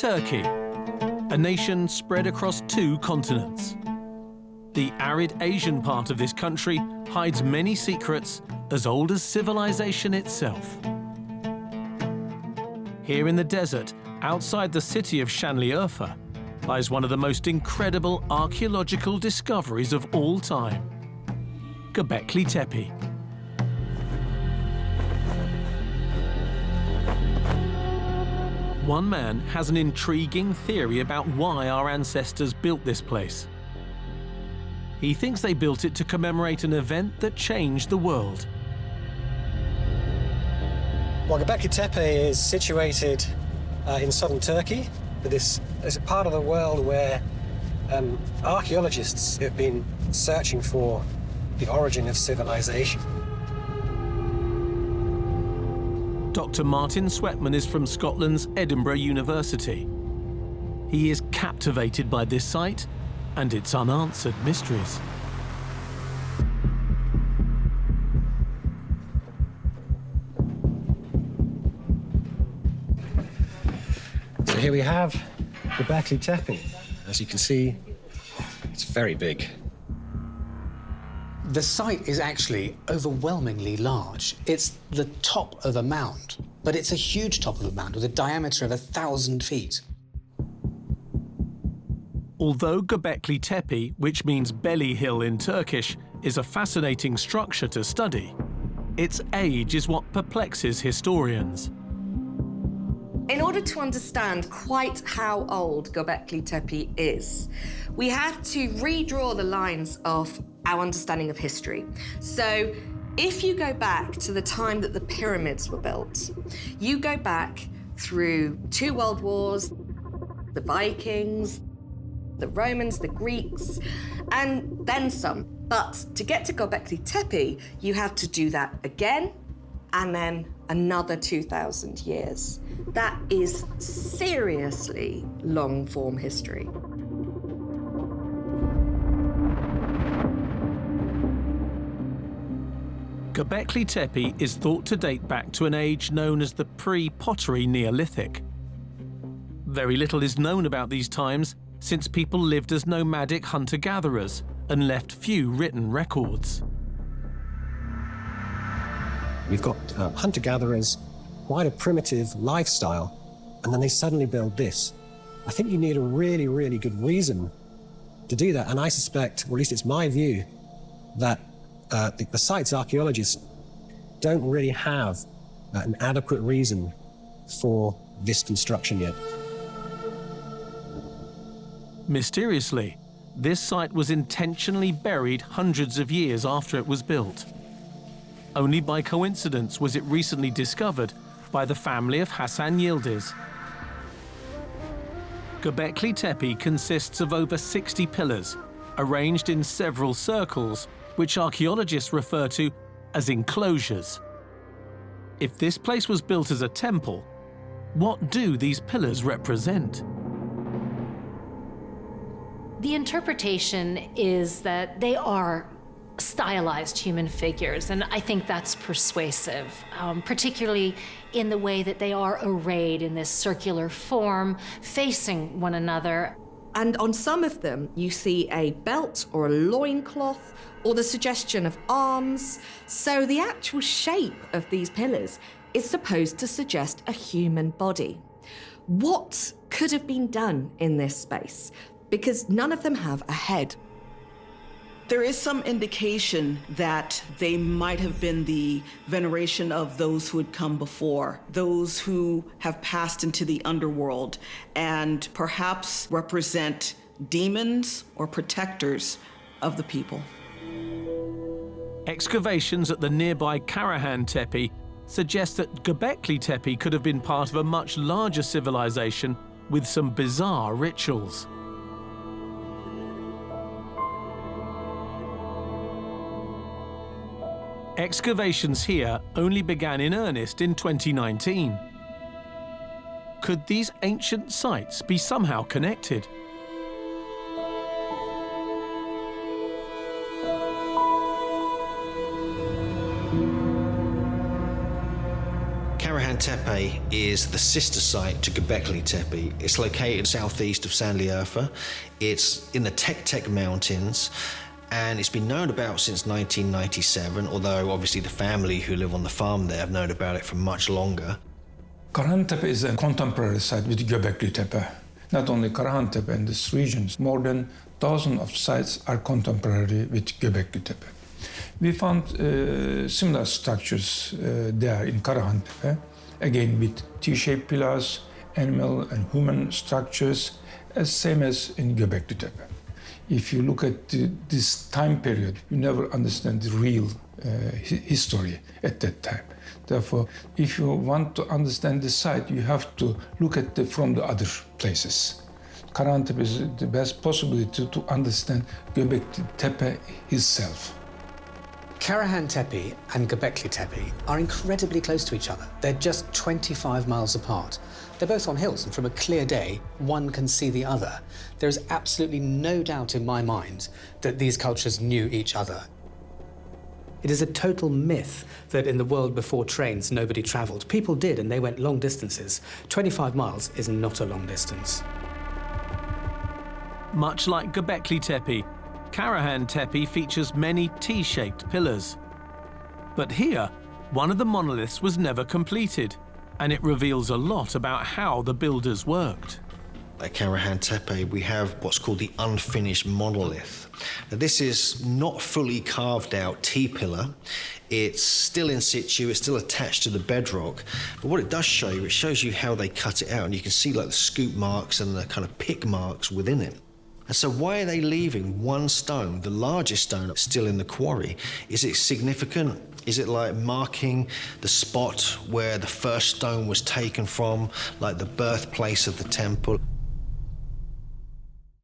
Turkey, a nation spread across 2 continents. The arid Asian part of this country hides many secrets as old as civilization itself. Here in the desert, outside the city of Şanlıurfa, lies one of the most incredible archaeological discoveries of all time, Göbekli Tepe. One man has an intriguing theory about why our ancestors built this place. He thinks they built it to commemorate an event that changed the world. Well, Göbekli Tepe is situated in southern Turkey. This is a part of the world where archaeologists have been searching for the origin of civilization. Dr. Martin Sweatman is from Scotland's Edinburgh University. He is captivated by this site and its unanswered mysteries. So here we have Göbekli Tepe. As you can see, it's very big. The site is actually overwhelmingly large. It's the top of a mound, but it's a huge top of a mound with a diameter of 1,000 feet. Although Göbekli Tepe, which means belly hill in Turkish, is a fascinating structure to study, its age is what perplexes historians. In order to understand quite how old Göbekli Tepe is, we have to redraw the lines of our understanding of history. So if you go back to the time that the pyramids were built, you go back through 2 world wars, the Vikings, the Romans, the Greeks, and then some. But to get to Göbekli Tepe, you have to do that again, and then another 2,000 years. That is seriously long-form history. Göbekli Tepe is thought to date back to an age known as the pre-pottery Neolithic. Very little is known about these times, since people lived as nomadic hunter-gatherers and left few written records. We've got hunter-gatherers, quite a primitive lifestyle, and then they suddenly build this. I think you need a really, really good reason to do that, and I suspect, or at least it's my view, that the site's archaeologists don't really have an adequate reason for this construction yet. Mysteriously, this site was intentionally buried hundreds of years after it was built. Only by coincidence was it recently discovered by the family of Hasan Yildiz. Göbekli Tepe consists of over 60 pillars, arranged in several circles, which archaeologists refer to as enclosures. If this place was built as a temple, what do these pillars represent? The interpretation is that they are stylized human figures, and I think that's persuasive, particularly in the way that they are arrayed in this circular form, facing one another. And on some of them, you see a belt or a loincloth or the suggestion of arms. So the actual shape of these pillars is supposed to suggest a human body. What could have been done in this space? Because none of them have a head. There is some indication that they might have been the veneration of those who had come before, those who have passed into the underworld and perhaps represent demons or protectors of the people. Excavations at the nearby Karahan Tepe suggest that Göbekli Tepe could have been part of a much larger civilization with some bizarre rituals. Excavations here only began in earnest in 2019. Could these ancient sites be somehow connected? Karahan Tepe is the sister site to Göbekli Tepe. It's located southeast of Sanliurfa. It's in the Tek Mountains, and it's been known about since 1997, although obviously the family who live on the farm there have known about it for much longer. Karahan Tepe is a contemporary site with Göbekli Tepe. Not only Karahan Tepe and this region, more than 1,000 of sites are contemporary with Göbekli Tepe. We found similar structures there in Karahan Tepe, again with T-shaped pillars, animal and human structures, same as in Göbekli Tepe. If you look at this time period, you never understand the real history at that time. Therefore, if you want to understand the site, you have to look at it from the other places. Karahan Tepe is the best possibility to understand Göbekli Tepe itself. Karahan Tepe and Göbekli Tepe are incredibly close to each other. They're just 25 miles apart. They're both on hills, and from a clear day, one can see the other. There is absolutely no doubt in my mind that these cultures knew each other. It is a total myth that in the world before trains, nobody traveled. People did, and they went long distances. 25 miles is not a long distance. Much like Göbekli Tepe, Karahan Tepe features many T-shaped pillars. But here, one of the monoliths was never completed, and it reveals a lot about how the builders worked. At Karahan Tepe, we have what's called the unfinished monolith. Now, this is not fully carved out T-pillar. It's still in situ, it's still attached to the bedrock. But what it does show you, it shows you how they cut it out, and you can see like the scoop marks and the kind of pick marks within it. And so why are they leaving one stone, the largest stone, still in the quarry? Is it significant? Is it like marking the spot where the first stone was taken from, like the birthplace of the temple?